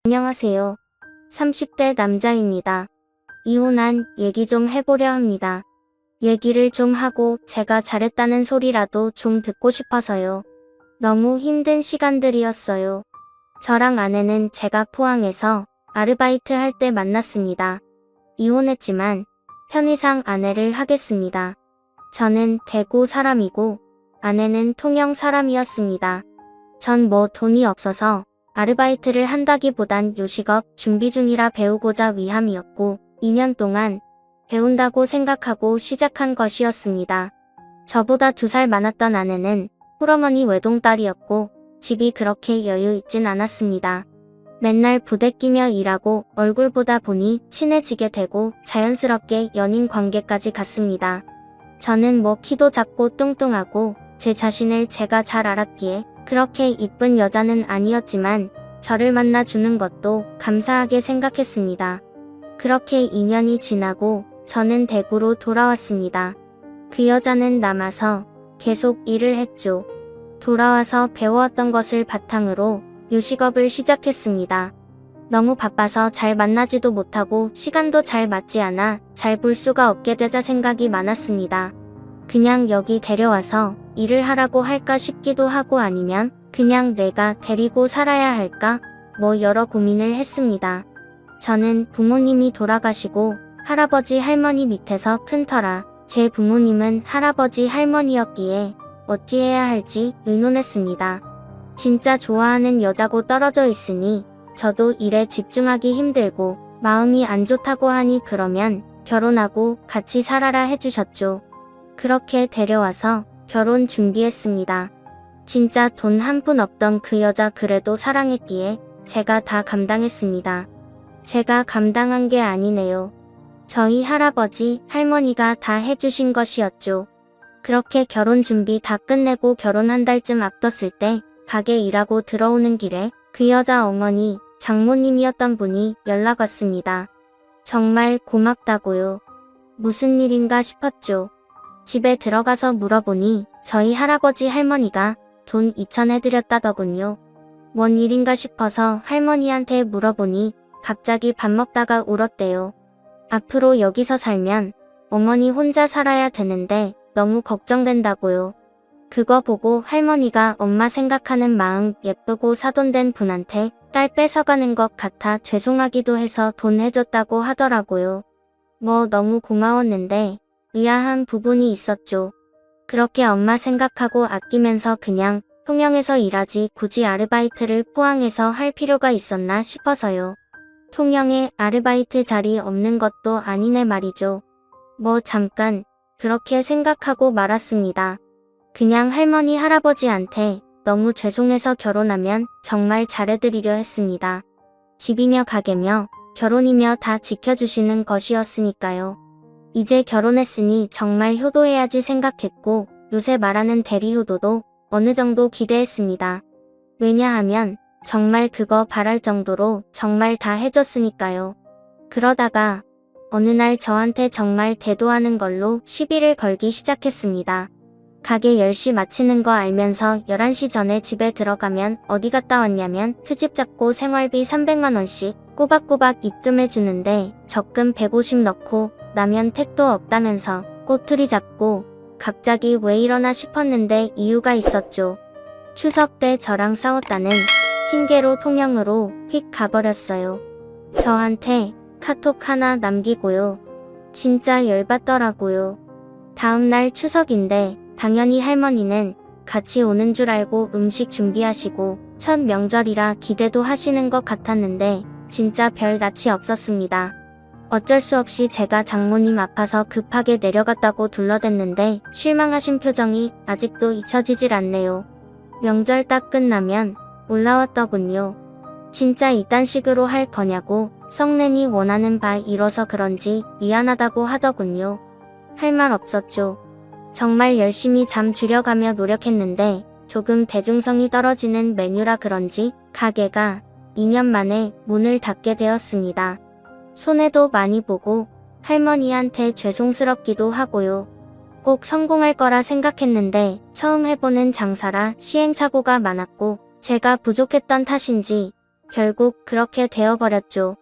안녕하세요. 30대 남자입니다. 이혼한 얘기 좀 해보려 합니다. 얘기를 좀 하고 제가 잘했다는 소리라도 좀 듣고 싶어서요. 너무 힘든 시간들이었어요. 저랑 아내는 제가 포항에서 아르바이트 할 때 만났습니다. 이혼했지만 편의상 아내를 하겠습니다. 저는 대구 사람이고 아내는 통영 사람이었습니다. 전 뭐 돈이 없어서 아르바이트를 한다기보단 요식업 준비 중이라 배우고자 위함이었고 2년 동안 배운다고 생각하고 시작한 것이었습니다. 저보다 2살 많았던 아내는 홀어머니 외동딸이었고 집이 그렇게 여유 있진 않았습니다. 맨날 부대끼며 일하고 얼굴 보다 보니 친해지게 되고 자연스럽게 연인 관계까지 갔습니다. 저는 뭐 키도 작고 뚱뚱하고 제 자신을 제가 잘 알았기에 그렇게 이쁜 여자는 아니었지만 저를 만나주는 것도 감사하게 생각했습니다. 그렇게 2년이 지나고 저는 대구로 돌아왔습니다. 그 여자는 남아서 계속 일을 했죠. 돌아와서 배워왔던 것을 바탕으로 요식업을 시작했습니다. 너무 바빠서 잘 만나지도 못하고 시간도 잘 맞지 않아 잘 볼 수가 없게 되자 생각이 많았습니다. 그냥 여기 데려와서 일을 하라고 할까 싶기도 하고 아니면 그냥 내가 데리고 살아야 할까 뭐 여러 고민을 했습니다. 저는 부모님이 돌아가시고 할아버지 할머니 밑에서 큰 터라 제 부모님은 할아버지 할머니였기에 어찌해야 할지 의논했습니다. 진짜 좋아하는 여자고 떨어져 있으니 저도 일에 집중하기 힘들고 마음이 안 좋다고 하니 그러면 결혼하고 같이 살아라 해주셨죠. 그렇게 데려와서 결혼 준비했습니다. 진짜 돈 한 푼 없던 그 여자 그래도 사랑했기에 제가 다 감당했습니다. 제가 감당한 게 아니네요. 저희 할아버지, 할머니가 다 해주신 것이었죠. 그렇게 결혼 준비 다 끝내고 결혼 한 달쯤 앞뒀을 때 가게 일하고 들어오는 길에 그 여자 어머니, 장모님이었던 분이 연락 왔습니다. 정말 고맙다고요. 무슨 일인가 싶었죠. 집에 들어가서 물어보니 저희 할아버지 할머니가 돈 2천 해드렸다더군요. 뭔 일인가 싶어서 할머니한테 물어보니 갑자기 밥 먹다가 울었대요. 앞으로 여기서 살면 어머니 혼자 살아야 되는데 너무 걱정된다고요. 그거 보고 할머니가 엄마 생각하는 마음 예쁘고 사돈된 분한테 딸 뺏어가는 것 같아 죄송하기도 해서 돈 해줬다고 하더라고요. 뭐 너무 고마웠는데 의아한 부분이 있었죠. 그렇게 엄마 생각하고 아끼면서 그냥 통영에서 일하지 굳이 아르바이트를 포항에서 할 필요가 있었나 싶어서요. 통영에 아르바이트 자리 없는 것도 아니네 말이죠. 뭐 잠깐 그렇게 생각하고 말았습니다. 그냥 할머니 할아버지한테 너무 죄송해서 결혼하면 정말 잘해드리려 했습니다. 집이며 가게며 결혼이며 다 지켜주시는 것이었으니까요. 이제 결혼했으니 정말 효도해야지 생각했고 요새 말하는 대리효도도 어느 정도 기대했습니다. 왜냐하면 정말 그거 바랄 정도로 정말 다 해줬으니까요. 그러다가 어느 날 저한테 정말 대도하는 걸로 시비를 걸기 시작했습니다. 가게 10시 마치는 거 알면서 11시 전에 집에 들어가면 어디 갔다 왔냐면 트집 잡고 생활비 300만 원씩 꼬박꼬박 입금해주는데 적금 150 넣고 나면 택도 없다면서 꼬투리 잡고 갑자기 왜 이러나 싶었는데 이유가 있었죠. 추석 때 저랑 싸웠다는 핑계로 통영으로 휙 가버렸어요. 저한테 카톡 하나 남기고요. 진짜 열받더라고요. 다음날 추석인데 당연히 할머니는 같이 오는 줄 알고 음식 준비하시고 첫 명절이라 기대도 하시는 것 같았는데 진짜 별 낯이 없었습니다. 어쩔 수 없이 제가 장모님 아파서 급하게 내려갔다고 둘러댔는데 실망하신 표정이 아직도 잊혀지질 않네요. 명절 딱 끝나면 올라왔더군요. 진짜 이딴 식으로 할 거냐고 성낸이 원하는 바 이뤄서 그런지 미안하다고 하더군요. 할 말 없었죠. 정말 열심히 잠 줄여가며 노력했는데 조금 대중성이 떨어지는 메뉴라 그런지 가게가 2년 만에 문을 닫게 되었습니다. 손해도 많이 보고 할머니한테 죄송스럽기도 하고요. 꼭 성공할 거라 생각했는데 처음 해보는 장사라 시행착오가 많았고 제가 부족했던 탓인지 결국 그렇게 되어버렸죠.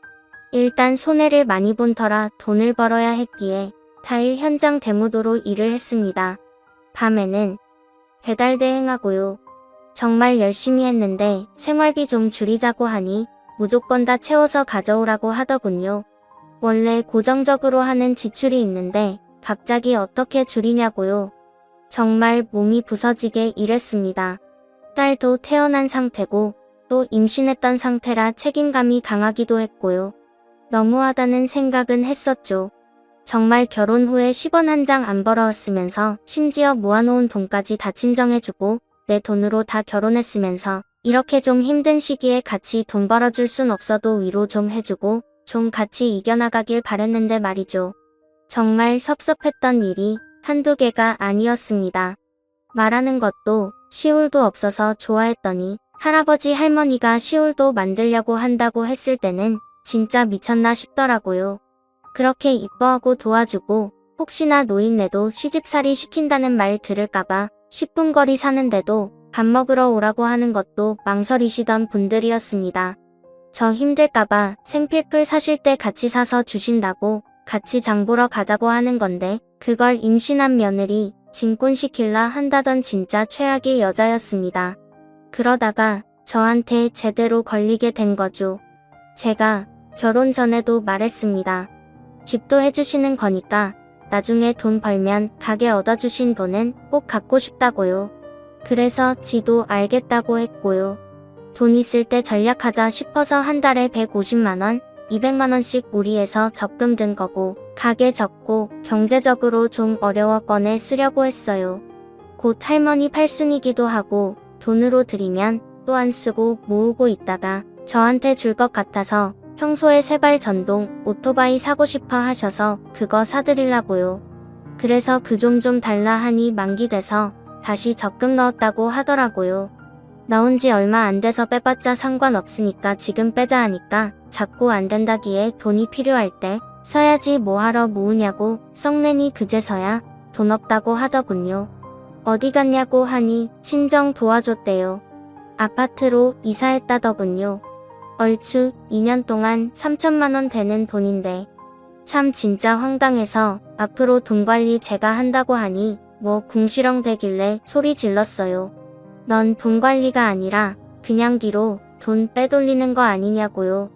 일단 손해를 많이 본 터라 돈을 벌어야 했기에 타일 현장 대무도로 일을 했습니다. 밤에는 배달 대행하고요. 정말 열심히 했는데 생활비 좀 줄이자고 하니 무조건 다 채워서 가져오라고 하더군요. 원래 고정적으로 하는 지출이 있는데 갑자기 어떻게 줄이냐고요. 정말 몸이 부서지게 일했습니다. 딸도 태어난 상태고 또 임신했던 상태라 책임감이 강하기도 했고요. 너무하다는 생각은 했었죠. 정말 결혼 후에 10원 한 장 안 벌어왔으면서 심지어 모아놓은 돈까지 다 친정해주고 내 돈으로 다 결혼했으면서 이렇게 좀 힘든 시기에 같이 돈 벌어줄 순 없어도 위로 좀 해주고 좀 같이 이겨나가길 바랬는데 말이죠. 정말 섭섭했던 일이 한두 개가 아니었습니다. 말하는 것도 시울도 없어서 좋아했더니 할아버지 할머니가 시울도 만들려고 한다고 했을 때는 진짜 미쳤나 싶더라고요. 그렇게 이뻐하고 도와주고 혹시나 노인네도 시집살이 시킨다는 말 들을까봐 10분 거리 사는데도 밥 먹으러 오라고 하는 것도 망설이시던 분들이었습니다. 저 힘들까봐 생필품 사실 때 같이 사서 주신다고 같이 장 보러 가자고 하는 건데 그걸 임신한 며느리 진곤시킬라 한다던 진짜 최악의 여자였습니다. 그러다가 저한테 제대로 걸리게 된 거죠. 제가 결혼 전에도 말했습니다. 집도 해주시는 거니까 나중에 돈 벌면 가게 얻어주신 돈은 꼭 갖고 싶다고요. 그래서 지도 알겠다고 했고요. 돈 있을 때 전략하자 싶어서 한 달에 150만원, 200만원씩 무리해서 적금 든 거고 가게 접고 경제적으로 좀 어려워 꺼내 쓰려고 했어요. 곧 할머니 팔순이기도 하고 돈으로 드리면 또 안 쓰고 모으고 있다가 저한테 줄 것 같아서 평소에 세발 전동 오토바이 사고 싶어 하셔서 그거 사드리려고요. 그래서 그 좀 달라 하니 만기돼서 다시 적금 넣었다고 하더라고요. 넣은 지 얼마 안 돼서 빼봤자 상관없으니까 지금 빼자 하니까 자꾸 안 된다기에 돈이 필요할 때 써야지 뭐하러 모으냐고 썩내니 그제서야 돈 없다고 하더군요. 어디 갔냐고 하니 친정 도와줬대요. 아파트로 이사했다더군요. 얼추 2년 동안 3천만원 되는 돈인데 참 진짜 황당해서 앞으로 돈 관리 제가 한다고 하니 뭐 궁시렁 대길래 소리 질렀어요. 넌 돈 관리가 아니라 그냥 뒤로 돈 빼돌리는 거 아니냐고요.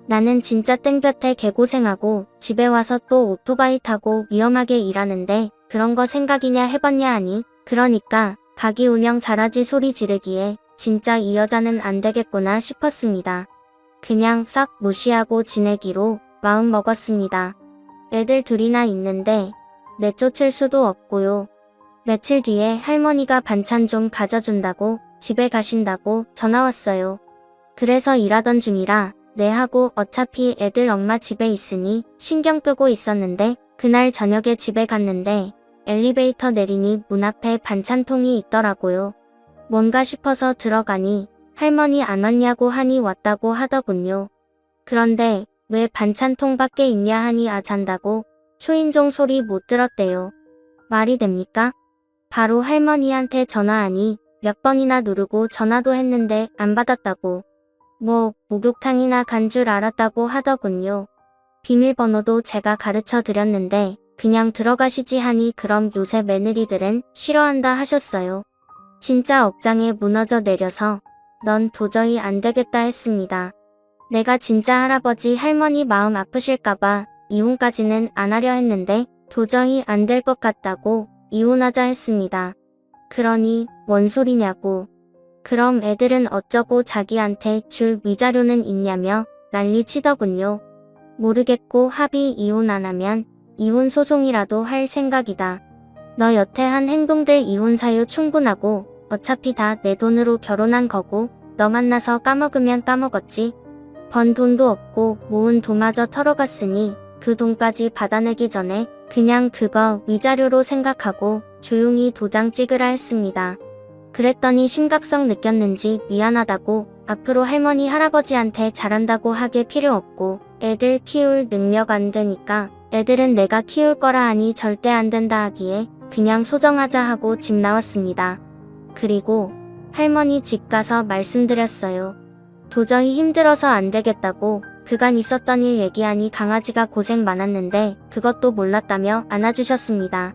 나는 진짜 땡볕에 개고생하고 집에 와서 또 오토바이 타고 위험하게 일하는데 그런 거 생각이냐 해봤냐 하니 그러니까 가게 운영 잘하지 소리 지르기에 진짜 이 여자는 안 되겠구나 싶었습니다. 그냥 싹 무시하고 지내기로 마음 먹었습니다. 애들 둘이나 있는데 내쫓을 수도 없고요. 며칠 뒤에 할머니가 반찬 좀 가져준다고 집에 가신다고 전화 왔어요. 그래서 일하던 중이라 네 하고 어차피 애들 엄마 집에 있으니 신경 끄고 있었는데 그날 저녁에 집에 갔는데 엘리베이터 내리니 문 앞에 반찬통이 있더라고요. 뭔가 싶어서 들어가니 할머니 안 왔냐고 하니 왔다고 하더군요. 그런데 왜 반찬통 밖에 있냐 하니 잔다고 초인종 소리 못 들었대요. 말이 됩니까? 바로 할머니한테 전화하니 몇 번이나 누르고 전화도 했는데 안 받았다고. 뭐 목욕탕이나 간 줄 알았다고 하더군요. 비밀번호도 제가 가르쳐 드렸는데 그냥 들어가시지 하니 그럼 요새 며느리들은 싫어한다 하셨어요. 진짜 억장에 무너져 내려서 넌 도저히 안 되겠다 했습니다. 내가 진짜 할아버지 할머니 마음 아프실까봐 이혼까지는 안 하려 했는데 도저히 안 될 것 같다고 이혼하자 했습니다. 그러니 뭔 소리냐고. 그럼 애들은 어쩌고 자기한테 줄 위자료는 있냐며 난리 치더군요. 모르겠고 합의 이혼 안 하면 이혼 소송이라도 할 생각이다. 너 여태 한 행동들 이혼 사유 충분하고 어차피 다 내 돈으로 결혼한 거고 너 만나서 까먹으면 까먹었지. 번 돈도 없고 모은 돈마저 털어갔으니 그 돈까지 받아내기 전에 그냥 그거 위자료로 생각하고 조용히 도장 찍으라 했습니다. 그랬더니 심각성 느꼈는지 미안하다고 앞으로 할머니 할아버지한테 잘한다고 하게 필요 없고 애들 키울 능력 안 되니까 애들은 내가 키울 거라 하니 절대 안 된다 하기에 그냥 소정하자 하고 집 나왔습니다. 그리고 할머니 집 가서 말씀드렸어요. 도저히 힘들어서 안 되겠다고 그간 있었던 일 얘기하니 강아지가 고생 많았는데 그것도 몰랐다며 안아주셨습니다.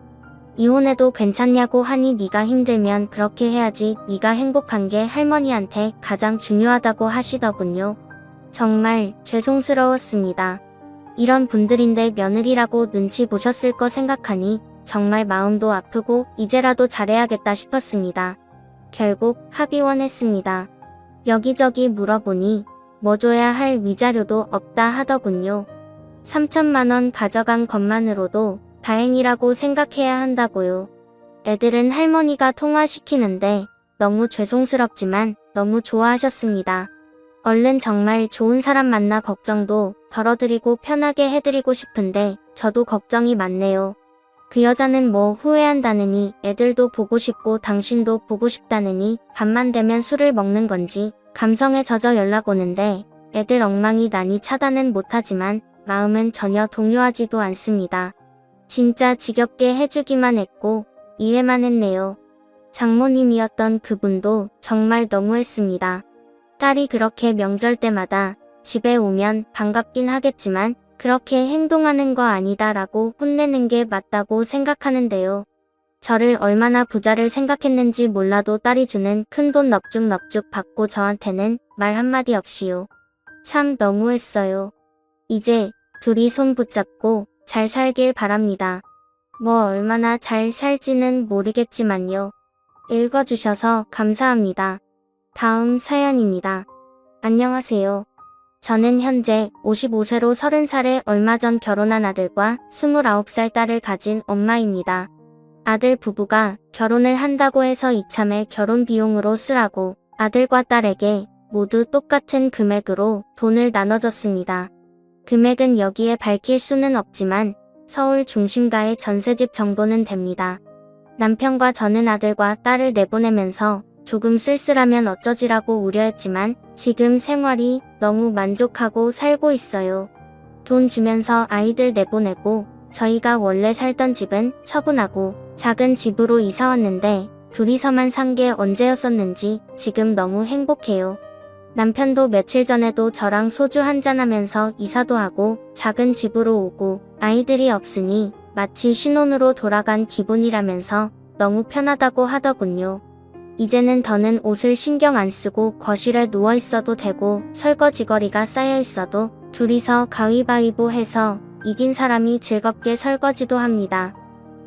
이혼해도 괜찮냐고 하니 네가 힘들면 그렇게 해야지, 네가 행복한 게 할머니한테 가장 중요하다고 하시더군요. 정말 죄송스러웠습니다. 이런 분들인데 며느리라고 눈치 보셨을 거 생각하니 정말 마음도 아프고 이제라도 잘해야겠다 싶었습니다. 결국 합의원했습니다. 여기저기 물어보니 뭐 줘야 할 위자료도 없다 하더군요. 3천만 원 가져간 것만으로도 다행이라고 생각해야 한다고요. 애들은 할머니가 통화시키는데 너무 죄송스럽지만 너무 좋아하셨습니다. 얼른 정말 좋은 사람 만나 걱정도 덜어드리고 편하게 해드리고 싶은데 저도 걱정이 많네요. 그 여자는 뭐 후회한다느니 애들도 보고 싶고 당신도 보고 싶다느니 밤만 되면 술을 먹는 건지 감성에 젖어 연락 오는데 애들 엉망이 나니 차단은 못하지만 마음은 전혀 동요하지도 않습니다. 진짜 지겹게 해주기만 했고 이해만 했네요. 장모님이었던 그분도 정말 너무했습니다. 딸이 그렇게 명절 때마다 집에 오면 반갑긴 하겠지만 그렇게 행동하는 거 아니다 라고 혼내는 게 맞다고 생각하는데요. 저를 얼마나 부자를 생각했는지 몰라도 딸이 주는 큰돈 넙죽넙죽 받고 저한테는 말 한마디 없이요. 참 너무했어요. 이제 둘이 손 붙잡고 잘 살길 바랍니다. 뭐 얼마나 잘 살지는 모르겠지만요. 읽어주셔서 감사합니다. 다음 사연입니다. 안녕하세요. 저는 현재 55세로 30살에 얼마 전 결혼한 아들과 29살 딸을 가진 엄마입니다. 아들 부부가 결혼을 한다고 해서 이참에 결혼 비용으로 쓰라고 아들과 딸에게 모두 똑같은 금액으로 돈을 나눠줬습니다. 금액은 여기에 밝힐 수는 없지만 서울 중심가의 전셋집 정도는 됩니다. 남편과 저는 아들과 딸을 내보내면서 조금 쓸쓸하면 어쩌지라고 우려했지만 지금 생활이 너무 만족하고 살고 있어요. 돈 주면서 아이들 내보내고 저희가 원래 살던 집은 처분하고 작은 집으로 이사 왔는데 둘이서만 산 게 언제였었는지 지금 너무 행복해요. 남편도 며칠 전에도 저랑 소주 한잔하면서 이사도 하고 작은 집으로 오고 아이들이 없으니 마치 신혼으로 돌아간 기분이라면서 너무 편하다고 하더군요. 이제는 더는 옷을 신경 안 쓰고 거실에 누워 있어도 되고 설거지거리가 쌓여 있어도 둘이서 가위바위보 해서 이긴 사람이 즐겁게 설거지도 합니다.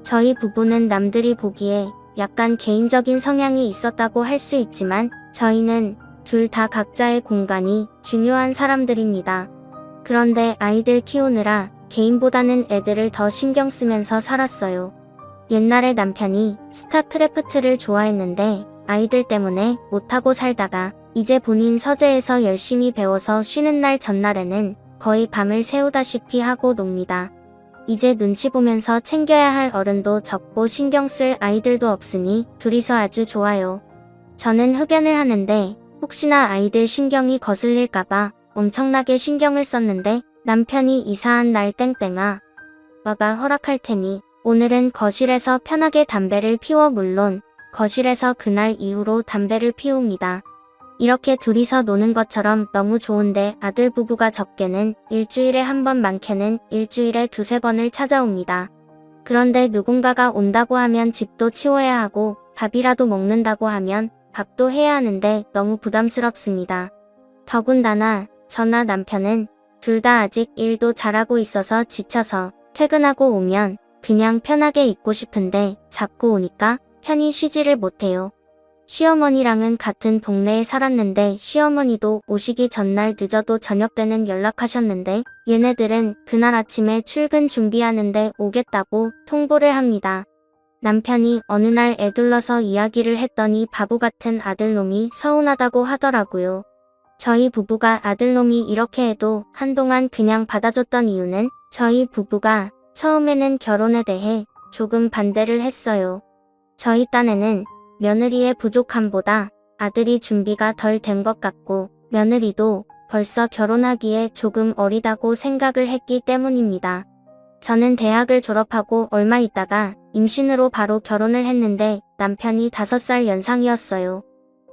저희 부부는 남들이 보기에 약간 개인적인 성향이 있었다고 할 수 있지만 저희는 둘 다 각자의 공간이 중요한 사람들입니다. 그런데 아이들 키우느라 개인보다는 애들을 더 신경 쓰면서 살았어요. 옛날에 남편이 스타크래프트를 좋아했는데 아이들 때문에 못하고 살다가 이제 본인 서재에서 열심히 배워서 쉬는 날 전날에는 거의 밤을 새우다시피 하고 놉니다. 이제 눈치 보면서 챙겨야 할 어른도 적고 신경 쓸 아이들도 없으니 둘이서 아주 좋아요. 저는 흡연을 하는데 혹시나 아이들 신경이 거슬릴까봐 엄청나게 신경을 썼는데 남편이 이사한 날 땡땡아 너가 허락할 테니 오늘은 거실에서 편하게 담배를 피워 물론 거실에서 그날 이후로 담배를 피웁니다. 이렇게 둘이서 노는 것처럼 너무 좋은데 아들 부부가 적게는 일주일에 한 번 많게는 일주일에 두세 번을 찾아옵니다. 그런데 누군가가 온다고 하면 집도 치워야 하고 밥이라도 먹는다고 하면 밥도 해야 하는데 너무 부담스럽습니다. 더군다나 저나 남편은 둘 다 아직 일도 잘하고 있어서 지쳐서 퇴근하고 오면 그냥 편하게 있고 싶은데 자꾸 오니까 편히 쉬지를 못해요. 시어머니랑은 같은 동네에 살았는데 시어머니도 오시기 전날 늦어도 저녁 때는 연락하셨는데 얘네들은 그날 아침에 출근 준비하는데 오겠다고 통보를 합니다. 남편이 어느 날 애둘러서 이야기를 했더니 바보 같은 아들놈이 서운하다고 하더라고요. 저희 부부가 아들놈이 이렇게 해도 한동안 그냥 받아줬던 이유는 저희 부부가 처음에는 결혼에 대해 조금 반대를 했어요. 저희 딴에는 며느리의 부족함보다 아들이 준비가 덜 된 것 같고 며느리도 벌써 결혼하기에 조금 어리다고 생각을 했기 때문입니다. 저는 대학을 졸업하고 얼마 있다가 임신으로 바로 결혼을 했는데 남편이 5살 연상이었어요.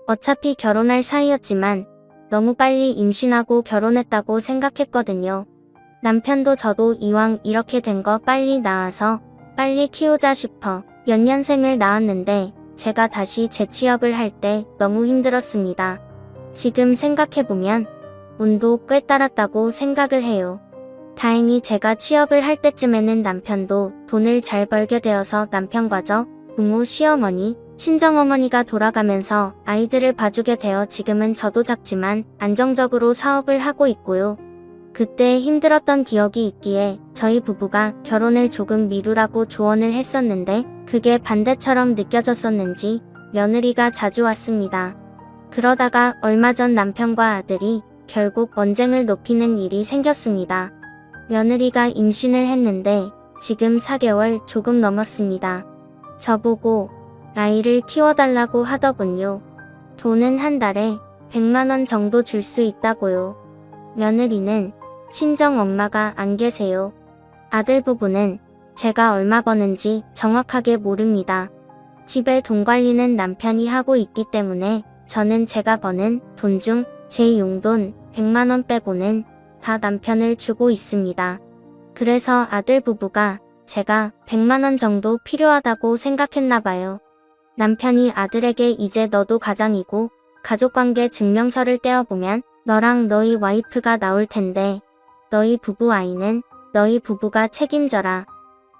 어차피 결혼할 사이였지만 너무 빨리 임신하고 결혼했다고 생각했거든요. 남편도 저도 이왕 이렇게 된 거 빨리 낳아서 빨리 키우자 싶어 연년생을 낳았는데 제가 다시 재취업을 할 때 너무 힘들었습니다. 지금 생각해보면 운도 꽤 따랐다고 생각을 해요. 다행히 제가 취업을 할 때쯤에는 남편도 돈을 잘 벌게 되어서 남편 가족, 부모, 시어머니, 친정어머니가 돌아가면서 아이들을 봐주게 되어 지금은 저도 작지만 안정적으로 사업을 하고 있고요. 그때 힘들었던 기억이 있기에 저희 부부가 결혼을 조금 미루라고 조언을 했었는데 그게 반대처럼 느껴졌었는지 며느리가 자주 왔습니다. 그러다가 얼마 전 남편과 아들이 결국 언쟁을 높이는 일이 생겼습니다. 며느리가 임신을 했는데 지금 4개월 조금 넘었습니다. 저보고 아이를 키워달라고 하더군요. 돈은 한 달에 100만 원 정도 줄 수 있다고요. 며느리는 친정 엄마가 안 계세요. 아들 부부는 제가 얼마 버는지 정확하게 모릅니다. 집에 돈 관리는 남편이 하고 있기 때문에 저는 제가 버는 돈 중 제 용돈 100만 원 빼고는 다 남편을 주고 있습니다. 그래서 아들 부부가 제가 100만 원 정도 필요하다고 생각했나 봐요. 남편이 아들에게 이제 너도 가장이고 가족관계 증명서를 떼어보면 너랑 너희 와이프가 나올 텐데 너희 부부 아이는 너희 부부가 책임져라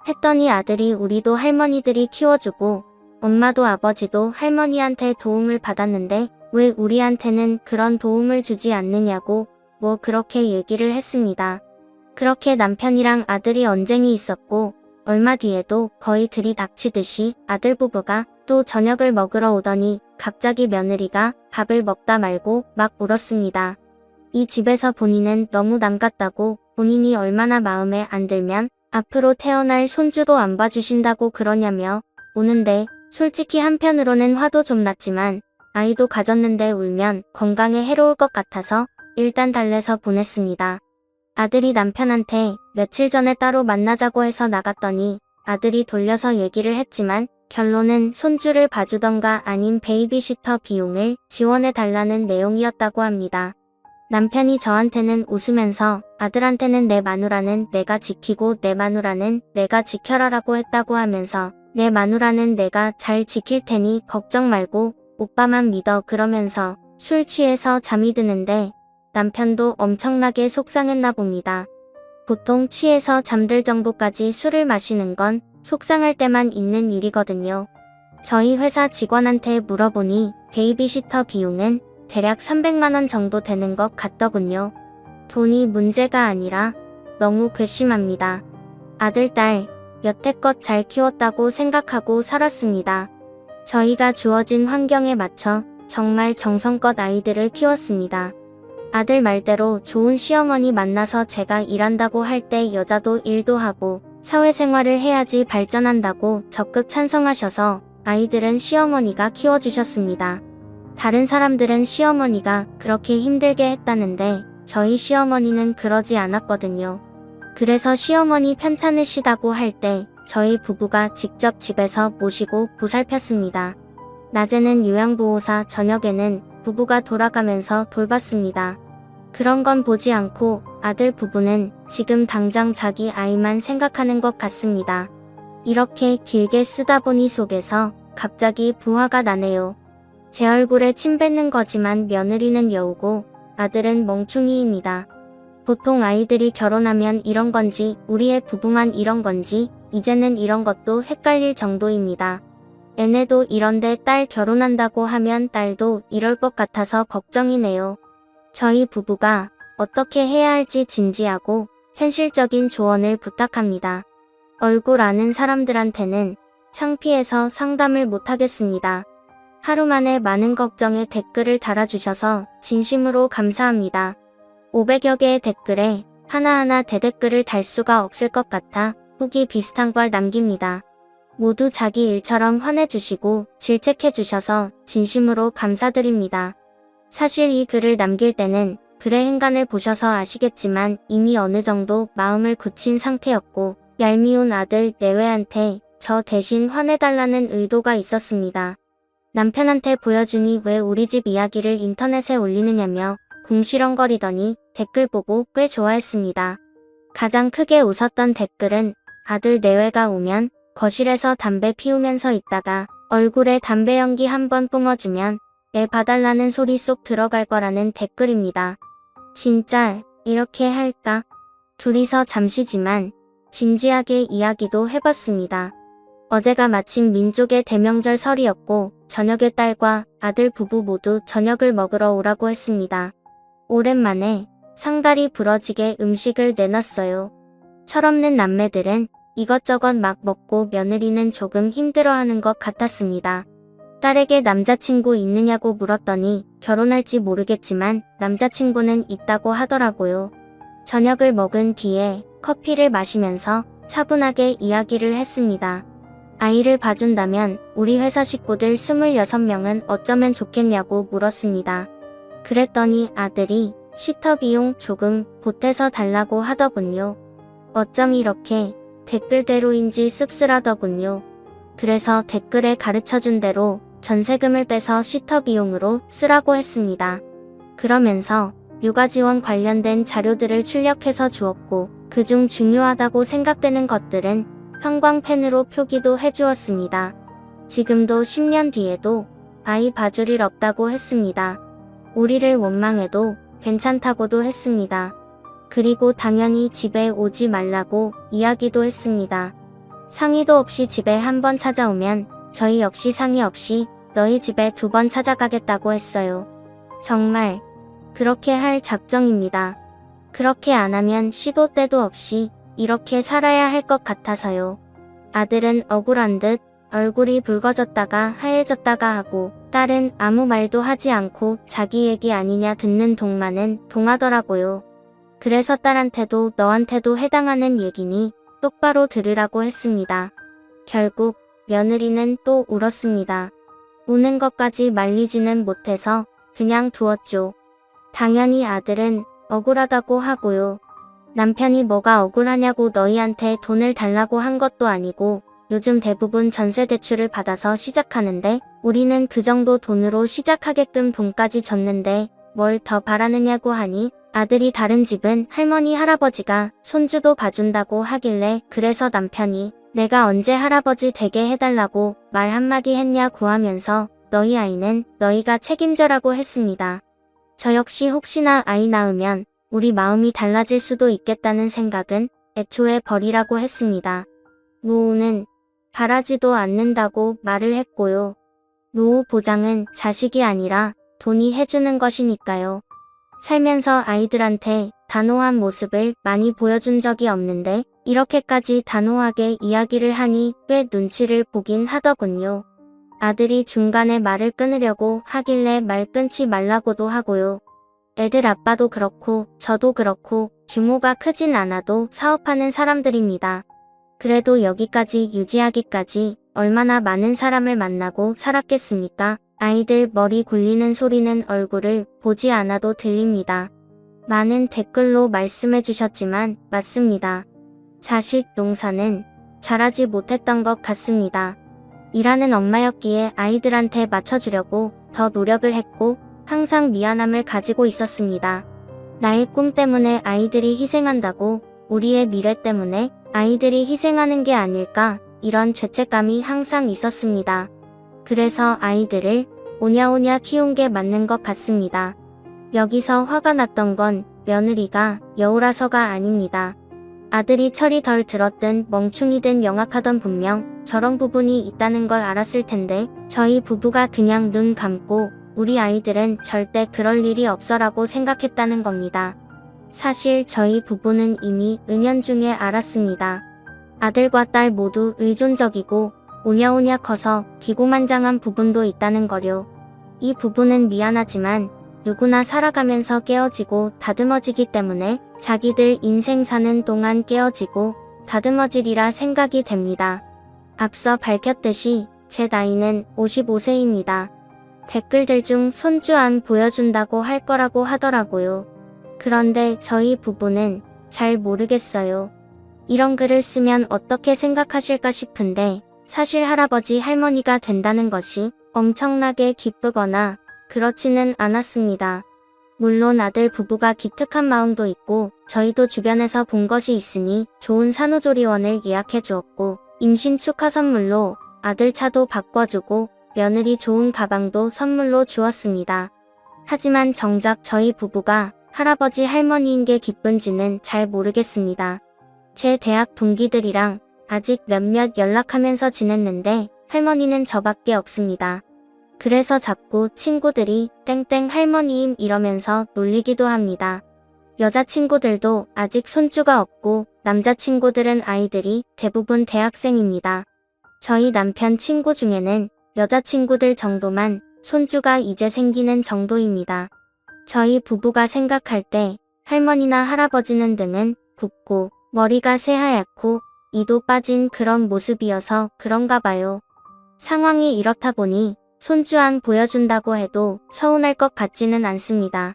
했더니 아들이 우리도 할머니들이 키워주고 엄마도 아버지도 할머니한테 도움을 받았는데 왜 우리한테는 그런 도움을 주지 않느냐고 뭐 그렇게 얘기를 했습니다. 그렇게 남편이랑 아들이 언쟁이 있었고 얼마 뒤에도 거의 들이닥치듯이 아들 부부가 또 저녁을 먹으러 오더니 갑자기 며느리가 밥을 먹다 말고 막 울었습니다. 이 집에서 본인은 너무 남 같다고 본인이 얼마나 마음에 안 들면 앞으로 태어날 손주도 안 봐주신다고 그러냐며 우는데 솔직히 한편으로는 화도 좀 났지만 아이도 가졌는데 울면 건강에 해로울 것 같아서 일단 달래서 보냈습니다. 아들이 남편한테 며칠 전에 따로 만나자고 해서 나갔더니 아들이 돌려서 얘기를 했지만 결론은 손주를 봐주던가 아닌 베이비시터 비용을 지원해달라는 내용이었다고 합니다. 남편이 저한테는 웃으면서 아들한테는 내 마누라는 내가 지키고 내 마누라는 내가 지켜라라고 했다고 하면서 내 마누라는 내가 잘 지킬 테니 걱정 말고 오빠만 믿어 그러면서 술 취해서 잠이 드는데 남편도 엄청나게 속상했나 봅니다. 보통 취해서 잠들 정도까지 술을 마시는 건 속상할 때만 있는 일이거든요. 저희 회사 직원한테 물어보니 베이비시터 비용은 대략 300만 원 정도 되는 것 같더군요. 돈이 문제가 아니라 너무 괘씸합니다. 아들, 딸 여태껏 잘 키웠다고 생각하고 살았습니다. 저희가 주어진 환경에 맞춰 정말 정성껏 아이들을 키웠습니다. 아들 말대로 좋은 시어머니 만나서 제가 일한다고 할 때 여자도 일도 하고 사회생활을 해야지 발전한다고 적극 찬성하셔서 아이들은 시어머니가 키워주셨습니다. 다른 사람들은 시어머니가 그렇게 힘들게 했다는데 저희 시어머니는 그러지 않았거든요. 그래서 시어머니 편찮으시다고 할 때 저희 부부가 직접 집에서 모시고 보살폈습니다. 낮에는 요양보호사, 저녁에는 부부가 돌아가면서 돌봤습니다. 그런 건 보지 않고 아들 부부는 지금 당장 자기 아이만 생각하는 것 같습니다. 이렇게 길게 쓰다 보니 속에서 갑자기 부화가 나네요. 제 얼굴에 침 뱉는 거지만 며느리는 여우고 아들은 멍충이입니다. 보통 아이들이 결혼하면 이런 건지 우리의 부부만 이런 건지 이제는 이런 것도 헷갈릴 정도입니다. 애네도 이런데 딸 결혼한다고 하면 딸도 이럴 것 같아서 걱정이네요. 저희 부부가 어떻게 해야 할지 진지하고 현실적인 조언을 부탁합니다. 얼굴 아는 사람들한테는 창피해서 상담을 못하겠습니다. 하루 만에 많은 걱정에 댓글을 달아주셔서 진심으로 감사합니다. 500여 개의 댓글에 하나하나 대댓글을 달 수가 없을 것 같아 후기 비슷한 걸 남깁니다. 모두 자기 일처럼 화내주시고 질책해주셔서 진심으로 감사드립니다. 사실 이 글을 남길 때는 글의 행간을 보셔서 아시겠지만 이미 어느 정도 마음을 굳힌 상태였고 얄미운 아들 내외한테 저 대신 화내달라는 의도가 있었습니다. 남편한테 보여주니 왜 우리 집 이야기를 인터넷에 올리느냐며 궁시렁거리더니 댓글 보고 꽤 좋아했습니다. 가장 크게 웃었던 댓글은 아들 내외가 오면 거실에서 담배 피우면서 있다가 얼굴에 담배 연기 한번 뿜어주면 애 봐달라는 소리 쏙 들어갈 거라는 댓글입니다. 진짜 이렇게 할까? 둘이서 잠시지만 진지하게 이야기도 해봤습니다. 어제가 마침 민족의 대명절 설이었고 저녁에 딸과 아들 부부 모두 저녁을 먹으러 오라고 했습니다. 오랜만에 상다리 부러지게 음식을 내놨어요. 철없는 남매들은 이것저것 막 먹고 며느리는 조금 힘들어하는 것 같았습니다. 딸에게 남자친구 있느냐고 물었더니 결혼할지 모르겠지만 남자친구는 있다고 하더라고요. 저녁을 먹은 뒤에 커피를 마시면서 차분하게 이야기를 했습니다. 아이를 봐준다면 우리 회사 식구들 26명은 어쩌면 좋겠냐고 물었습니다. 그랬더니 아들이 시터 비용 조금 보태서 달라고 하더군요. 어쩜 이렇게 댓글대로인지 씁쓸하더군요. 그래서 댓글에 가르쳐준 대로 전세금을 빼서 시터 비용으로 쓰라고 했습니다. 그러면서 육아지원 관련된 자료들을 출력해서 주었고 그중 중요하다고 생각되는 것들은 형광펜으로 표기도 해주었습니다. 지금도 10년 뒤에도 아이 봐줄 일 없다고 했습니다. 우리를 원망해도 괜찮다고도 했습니다. 그리고 당연히 집에 오지 말라고 이야기도 했습니다. 상의도 없이 집에 한 번 찾아오면 저희 역시 상의 없이 너희 집에 2번 찾아가겠다고 했어요. 정말 그렇게 할 작정입니다. 그렇게 안 하면 시도 때도 없이 이렇게 살아야 할 것 같아서요. 아들은 억울한 듯 얼굴이 붉어졌다가 하얘졌다가 하고 딸은 아무 말도 하지 않고 자기 얘기 아니냐 듣는 동만은 동하더라고요. 그래서 딸한테도 너한테도 해당하는 얘기니 똑바로 들으라고 했습니다. 결국 며느리는 또 울었습니다. 우는 것까지 말리지는 못해서 그냥 두었죠. 당연히 아들은 억울하다고 하고요. 남편이 뭐가 억울하냐고 너희한테 돈을 달라고 한 것도 아니고 요즘 대부분 전세 대출을 받아서 시작하는데 우리는 그 정도 돈으로 시작하게끔 돈까지 줬는데 뭘 더 바라느냐고 하니 아들이 다른 집은 할머니 할아버지가 손주도 봐준다고 하길래 그래서 남편이 내가 언제 할아버지 되게 해달라고 말 한마디 했냐고 하면서 너희 아이는 너희가 책임져라고 했습니다. 저 역시 혹시나 아이 낳으면 우리 마음이 달라질 수도 있겠다는 생각은 애초에 버리라고 했습니다. 노후는 바라지도 않는다고 말을 했고요. 노후 보장은 자식이 아니라 돈이 해주는 것이니까요. 살면서 아이들한테 단호한 모습을 많이 보여준 적이 없는데 이렇게까지 단호하게 이야기를 하니 꽤 눈치를 보긴 하더군요. 아들이 중간에 말을 끊으려고 하길래 말 끊지 말라고도 하고요. 애들 아빠도 그렇고 저도 그렇고 규모가 크진 않아도 사업하는 사람들입니다. 그래도 여기까지 유지하기까지 얼마나 많은 사람을 만나고 살았겠습니까? 아이들 머리 굴리는 소리는 얼굴을 보지 않아도 들립니다. 많은 댓글로 말씀해 주셨지만 맞습니다. 자식 농사는 잘하지 못했던 것 같습니다. 일하는 엄마였기에 아이들한테 맞춰주려고 더 노력을 했고 항상 미안함을 가지고 있었습니다. 나의 꿈 때문에 아이들이 희생한다고 우리의 미래 때문에 아이들이 희생하는 게 아닐까 이런 죄책감이 항상 있었습니다. 그래서 아이들을 오냐오냐 키운 게 맞는 것 같습니다. 여기서 화가 났던 건 며느리가 여우라서가 아닙니다. 아들이 철이 덜 들었든 멍충이든 영악하던 분명 저런 부분이 있다는 걸 알았을 텐데 저희 부부가 그냥 눈 감고 우리 아이들은 절대 그럴 일이 없어라고 생각했다는 겁니다. 사실 저희 부부는 이미 은연중에 알았습니다. 아들과 딸 모두 의존적이고 오냐오냐 커서 기고만장한 부분도 있다는 거요. 이 부분은 미안하지만 누구나 살아가면서 깨어지고 다듬어지기 때문에 자기들 인생 사는 동안 깨어지고 다듬어지리라 생각이 됩니다. 앞서 밝혔듯이 제 나이는 55세입니다. 댓글들 중 손주 안 보여준다고 할 거라고 하더라고요. 그런데 저희 부부는 잘 모르겠어요. 이런 글을 쓰면 어떻게 생각하실까 싶은데 사실 할아버지 할머니가 된다는 것이 엄청나게 기쁘거나 그렇지는 않았습니다. 물론 아들 부부가 기특한 마음도 있고 저희도 주변에서 본 것이 있으니 좋은 산후조리원을 예약해 주었고 임신 축하 선물로 아들 차도 바꿔주고 며느리 좋은 가방도 선물로 주었습니다. 하지만 정작 저희 부부가 할아버지 할머니인 게 기쁜지는 잘 모르겠습니다. 제 대학 동기들이랑 아직 몇몇 연락하면서 지냈는데 할머니는 저밖에 없습니다. 그래서 자꾸 친구들이 땡땡 할머니임 이러면서 놀리기도 합니다. 여자친구들도 아직 손주가 없고 남자친구들은 아이들이 대부분 대학생입니다. 저희 남편 친구 중에는 여자친구들 정도만 손주가 이제 생기는 정도입니다. 저희 부부가 생각할 때 할머니나 할아버지는 등은 붓고 머리가 새하얗고 이도 빠진 그런 모습이어서 그런가 봐요. 상황이 이렇다 보니 손주안 보여준다고 해도 서운할 것 같지는 않습니다.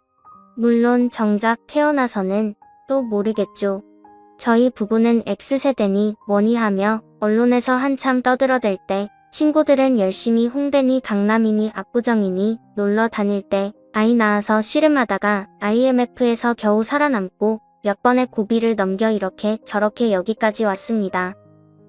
물론 정작 태어나서는 또 모르겠죠. 저희 부부는 X세대니 뭐니 하며 언론에서 한참 떠들어댈 때 친구들은 열심히 홍대니 강남이니 압구정이니 놀러 다닐 때 아이 낳아서 씨름하다가 IMF에서 겨우 살아남고 몇 번의 고비를 넘겨 이렇게 저렇게 여기까지 왔습니다.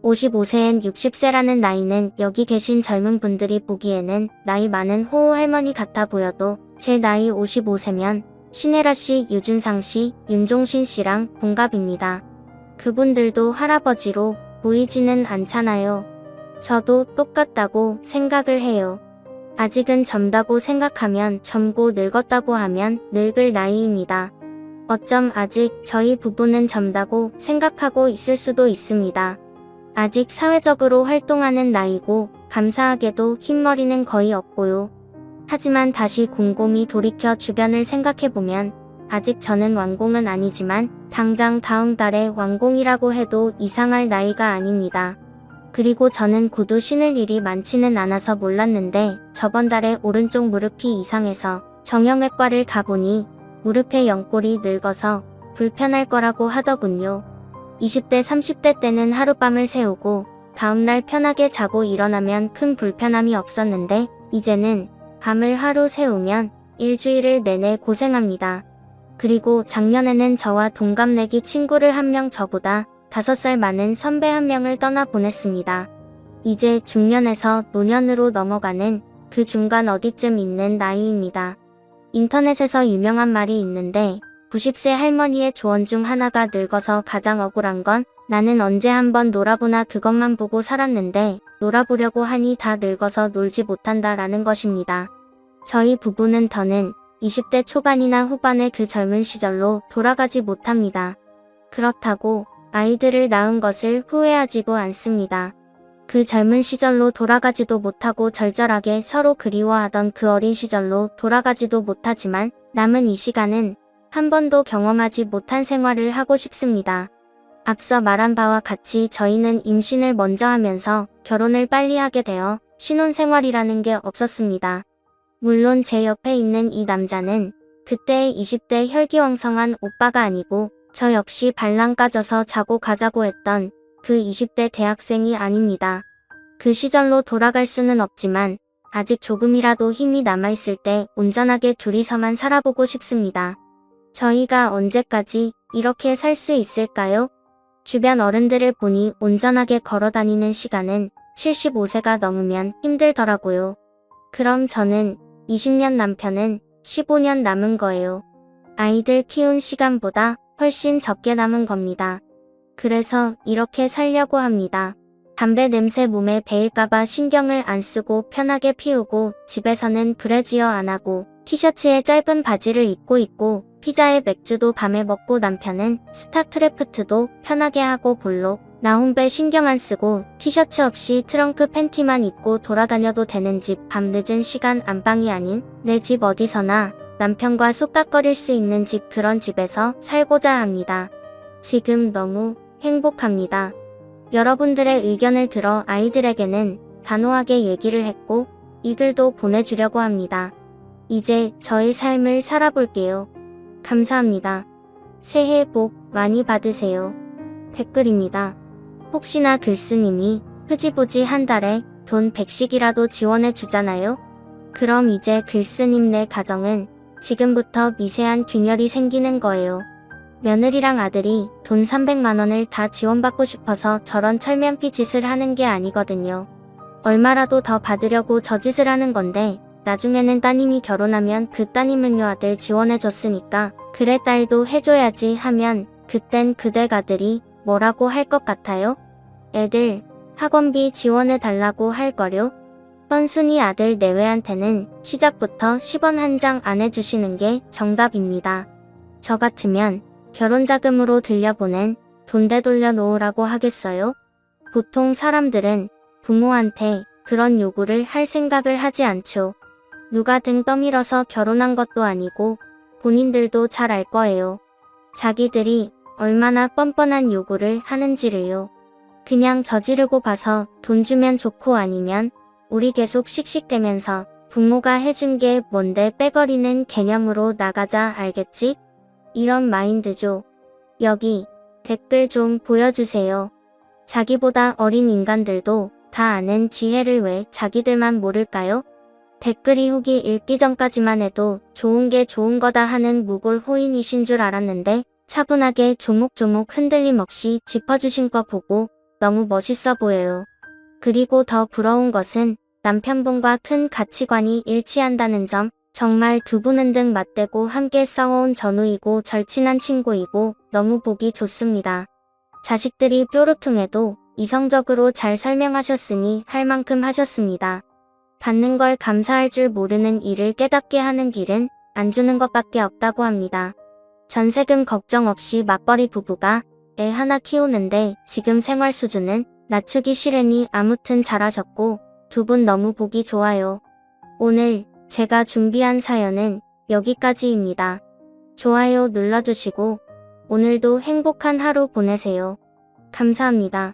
55세엔 60세라는 나이는 여기 계신 젊은 분들이 보기에는 나이 많은 호호 할머니 같아 보여도 제 나이 55세면 신혜라 씨, 유준상 씨, 윤종신 씨랑 동갑입니다. 그분들도 할아버지로 보이지는 않잖아요. 저도 똑같다고 생각을 해요. 아직은 젊다고 생각하면 젊고 늙었다고 하면 늙을 나이입니다. 어쩜 아직 저희 부부는 젊다고 생각하고 있을 수도 있습니다. 아직 사회적으로 활동하는 나이고 감사하게도 흰머리는 거의 없고요. 하지만 다시 곰곰이 돌이켜 주변을 생각해보면 아직 저는 완공은 아니지만 당장 다음 달에 완공이라고 해도 이상할 나이가 아닙니다. 그리고 저는 구두 신을 일이 많지는 않아서 몰랐는데 저번 달에 오른쪽 무릎이 이상해서 정형외과를 가보니 무릎의 연골이 늙어서 불편할 거라고 하더군요. 20대 30대 때는 하룻밤을 새우고 다음날 편하게 자고 일어나면 큰 불편함이 없었는데 이제는 밤을 하루 새우면 일주일을 내내 고생합니다. 그리고 작년에는 저와 동갑내기 친구를 한 명 저보다 5살 많은 선배 한 명을 떠나 보냈습니다. 이제 중년에서 노년으로 넘어가는 그 중간 어디쯤 있는 나이입니다. 인터넷에서 유명한 말이 있는데 90세 할머니의 조언 중 하나가 늙어서 가장 억울한 건 나는 언제 한번 놀아보나 그것만 보고 살았는데 놀아보려고 하니 다 늙어서 놀지 못한다 라는 것입니다. 저희 부부는 더는 20대 초반이나 후반의 그 젊은 시절로 돌아가지 못합니다. 그렇다고 아이들을 낳은 것을 후회하지도 않습니다. 그 젊은 시절로 돌아가지도 못하고 절절하게 서로 그리워하던 그 어린 시절로 돌아가지도 못하지만 남은 이 시간은 한 번도 경험하지 못한 생활을 하고 싶습니다. 앞서 말한 바와 같이 저희는 임신을 먼저 하면서 결혼을 빨리 하게 되어 신혼생활이라는 게 없었습니다. 물론 제 옆에 있는 이 남자는 그때의 20대 혈기왕성한 오빠가 아니고 저 역시 발랑 까져서 자고 가자고 했던 그 20대 대학생이 아닙니다. 그 시절로 돌아갈 수는 없지만 아직 조금이라도 힘이 남아있을 때 온전하게 둘이서만 살아보고 싶습니다. 저희가 언제까지 이렇게 살 수 있을까요? 주변 어른들을 보니 온전하게 걸어다니는 시간은 75세가 넘으면 힘들더라고요. 그럼 저는 20년 남편은 15년 남은 거예요. 아이들 키운 시간보다 훨씬 적게 남은 겁니다. 그래서 이렇게 살려고 합니다. 담배 냄새 몸에 배일까봐 신경을 안 쓰고 편하게 피우고 집에서는 브래지어 안 하고 티셔츠에 짧은 바지를 입고 있고 피자에 맥주도 밤에 먹고 남편은 스타크래프트도 편하게 하고 볼록 나 혼배 신경 안 쓰고 티셔츠 없이 트렁크 팬티만 입고 돌아다녀도 되는 집 밤늦은 시간 안방이 아닌 내 집 어디서나 남편과 쑥닥거릴 수 있는 집 그런 집에서 살고자 합니다. 지금 너무 행복합니다. 여러분들의 의견을 들어 아이들에게는 단호하게 얘기를 했고 이 글도 보내주려고 합니다. 이제 저의 삶을 살아볼게요. 감사합니다. 새해 복 많이 받으세요. 댓글입니다. 혹시나 글쓰님이 흐지부지 한 달에 돈 100씩이라도 지원해 주잖아요? 그럼 이제 글쓰님 네 가정은 지금부터 미세한 균열이 생기는 거예요. 며느리랑 아들이 돈 300만 원을 다 지원받고 싶어서 저런 철면피 짓을 하는 게 아니거든요. 얼마라도 더 받으려고 저 짓을 하는 건데 나중에는 따님이 결혼하면 그 따님은요 아들 지원해줬으니까 그래 딸도 해줘야지 하면 그땐 그댁 아들이 뭐라고 할 것 같아요? 애들 학원비 지원해달라고 할 거요? 뻔순이 아들 내외한테는 시작부터 10원 한 장 안 해주시는 게 정답입니다. 저 같으면 결혼자금으로 들려보낸 돈 되돌려 놓으라고 하겠어요? 보통 사람들은 부모한테 그런 요구를 할 생각을 하지 않죠. 누가 등 떠밀어서 결혼한 것도 아니고 본인들도 잘 알 거예요. 자기들이 얼마나 뻔뻔한 요구를 하는지를요. 그냥 저지르고 봐서 돈 주면 좋고 아니면 우리 계속 씩씩대면서 부모가 해준 게 뭔데 빼거리는 개념으로 나가자 알겠지? 이런 마인드죠. 여기 댓글 좀 보여주세요. 자기보다 어린 인간들도 다 아는 지혜를 왜 자기들만 모를까요? 댓글이 후기 읽기 전까지만 해도 좋은 게 좋은 거다 하는 무골 호인이신 줄 알았는데 차분하게 조목조목 흔들림 없이 짚어주신 거 보고 너무 멋있어 보여요. 그리고 더 부러운 것은 남편분과 큰 가치관이 일치한다는 점. 정말 두 분은 등 맞대고 함께 싸워온 전우이고 절친한 친구이고 너무 보기 좋습니다. 자식들이 뾰루퉁해도 이성적으로 잘 설명하셨으니 할 만큼 하셨습니다. 받는 걸 감사할 줄 모르는 이를 깨닫게 하는 길은 안 주는 것밖에 없다고 합니다. 전세금 걱정 없이 맞벌이 부부가 애 하나 키우는데 지금 생활 수준은 낮추기 싫으니 아무튼 잘하셨고 두 분 너무 보기 좋아요. 오늘 제가 준비한 사연은 여기까지입니다. 좋아요 눌러주시고 오늘도 행복한 하루 보내세요. 감사합니다.